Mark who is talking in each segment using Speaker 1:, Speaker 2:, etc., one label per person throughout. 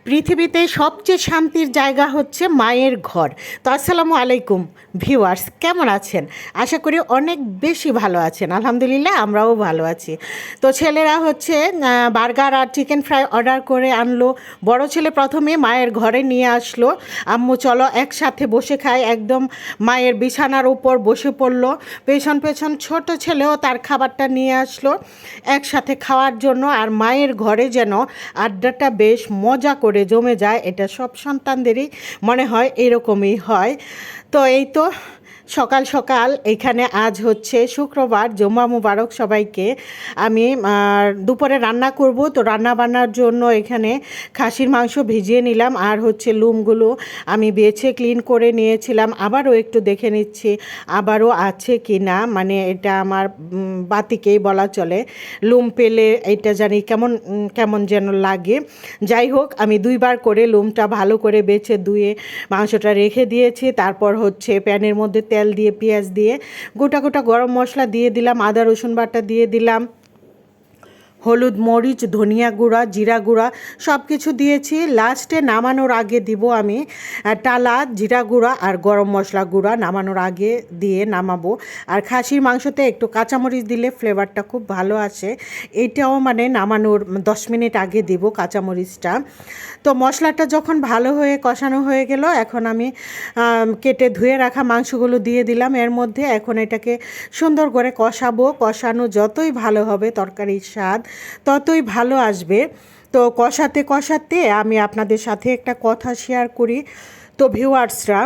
Speaker 1: পৃথিবীতে সবচেয়ে শান্তির জায়গা হচ্ছে মায়ের ঘর। তো আসসালামু আলাইকুম ভিউয়ার্স, কেমন আছেন? আশা করি অনেক বেশি ভালো আছেন। আলহামদুলিল্লাহ আমরাও ভালো আছি। তো ছেলেরা হচ্ছে বার্গার আর চিকেন ফ্রাই অর্ডার করে আনলো। বড় ছেলে প্রথমে মায়ের ঘরে নিয়ে আসলো, আম্মু চলো একসাথে বসে খাই। একদম মায়ের বিছানার উপর বসে পড়লো। পেছন পেছন ছোট ছেলেও তার খাবারটা নিয়ে আসলো একসাথে খাওয়ার জন্য। আর মায়ের ঘরে যেন আড্ডাটা বেশ মজা করে জমে যায়, এটা সব সন্তানদেরই মনে হয় এরকমই হয়। তো এই তো সকাল সকাল এখানে আজ হচ্ছে শুক্রবার, জুম্মা মুবারক সবাইকে। আমি দুপুরে রান্না করব, তো রান্না বান্নার জন্য এখানে খাসির মাংস ভিজিয়ে নিলাম। আর হচ্ছে লুমগুলো আমি বেছে ক্লিন করে নিয়েছিলাম, আবারও একটু দেখে নিচ্ছি আবারও আছে কি না। মানে এটা আমার বাতিকেই বলা চলে, লুম পেলে এটা জানি কেমন কেমন যেন লাগে। যাই হোক, আমি দুইবার করে লুমটা ভালো করে বেছে ধুয়ে মাংসটা রেখে দিয়েছি। তারপর হচ্ছে প্যানের মধ্যে তেল দিয়ে পেঁয়াজ দিয়ে গোটা গোটা গরম মশলা দিয়ে দিলাম, আদা রসুন বাটা দিয়ে দিলাম, হলুদ মরিচ ধনিয়া গুঁড়া জিরা গুঁড়া সব কিছু দিয়েছি। লাস্টে নামানোর আগে দিব আমি টালা জিরা গুঁড়া আর গরম মশলা গুঁড়া, নামানোর আগে দিয়ে নামাবো। আর খাসির মাংসতে একটু কাঁচামরিচ দিলে ফ্লেভারটা খুব ভালো আসে, এটাও মানে নামানোর 10 মিনিট আগে দিব কাঁচামরিচটা। তো মশলাটা যখন ভালো হয়ে কষানো হয়ে গেল, এখন আমি কেটে ধুয়ে রাখা মাংসগুলো দিয়ে দিলাম এর মধ্যে। এখন এটাকে সুন্দর করে কষাবো। কষানো যতই ভালো হবে তরকারির স্বাদ ততই ভালো আসবে। তো কষাতে কষাতে আমি আপনাদের সাথে একটা কথা শেয়ার করি। তো ভিউয়ার্সরা,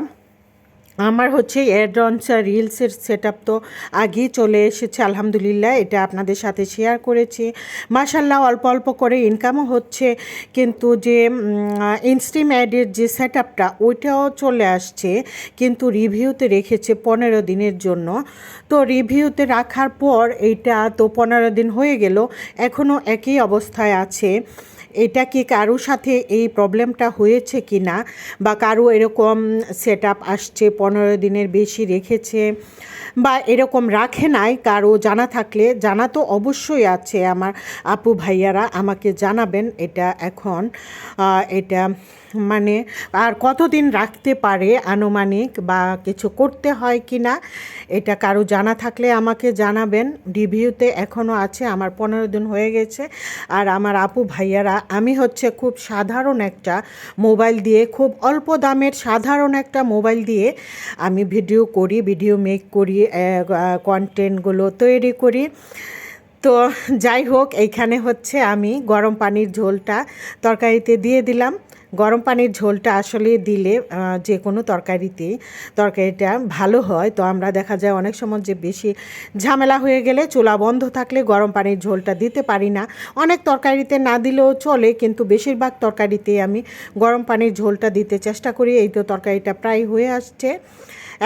Speaker 1: আমার হচ্ছে অ্যাডভান্স রিলসের সেটআপ তো আগেই চলে এসেছে আলহামদুলিল্লাহ, এটা আপনাদের সাথে শেয়ার করেছি। মাশাল্লাহ অল্প অল্প করে ইনকামও হচ্ছে, কিন্তু যে ইনস্ট্রিম অ্যাডের যে সেটআপটা ওইটাও চলে আসছে, কিন্তু রিভিউতে রেখেছে 15 দিনের জন্য। তো রিভিউতে রাখার পর এইটা তো 15 দিন হয়ে গেল, এখনও একই অবস্থায় আছে। এটা কি কারোর সাথে এই প্রবলেমটা হয়েছে কি না, বা কারো এরকম সেটআপ আসছে 15 দিনের বেশি রেখেছে বা এরকম রাখে নাই, কারো জানা থাকলে, জানা তো অবশ্যই আছে আমার আপু ভাইয়ারা, আমাকে জানাবেন এটা এখন এটা মানে আর কতদিন রাখতে পারে আনুমানিক, বা কিছু করতে হয় কি না, এটা কারো জানা থাকলে আমাকে জানাবেন। রিভিউতে এখনও আছে, আমার 15 দিন হয়ে গেছে। আর আমার আপু ভাইয়ারা, আমি হচ্ছে খুব সাধারণ একটা মোবাইল দিয়ে, খুব অল্প দামের সাধারণ একটা মোবাইল দিয়ে আমি ভিডিও মেক করি, কন্টেন্টগুলো তৈরি করি। তো যাই হোক, এইখানে হচ্ছে আমি গরম পানির ঝোলটা তরকারিতে দিয়ে দিলাম। গরম পানির ঝোলটা আসলে দিলে যে কোনো তরকারিটা ভালো হয়। তো আমরা দেখা যায় অনেক সময় যে বেশি ঝামেলা হয়ে গেলে, চুলা বন্ধ থাকলে গরম পানির ঝোলটা দিতে পারি না। অনেক তরকারিতে না দিলেও চলে, কিন্তু বেশিরভাগ তরকারিতে আমি গরম পানির ঝোলটা দিতে চেষ্টা করি। এই তো তরকারিটা প্রায় হয়ে আসছে,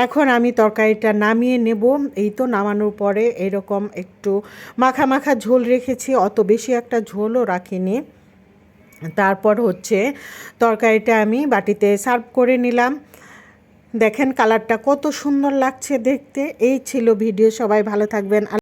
Speaker 1: এখন আমি তরকারিটা নামিয়ে নেব। এই তো নামানোর পরে এরকম একটু মাখা মাখা ঝোল রেখেছি, অত বেশি একটা ঝোলও রাখিনি। তারপর হচ্ছে তরকারিটা আমি বাটিতে সার্ভ করে নিলাম। দেখেন কালারটা কত সুন্দর লাগছে দেখতে। এই ছিল ভিডিও, সবাই ভালো থাকবেন।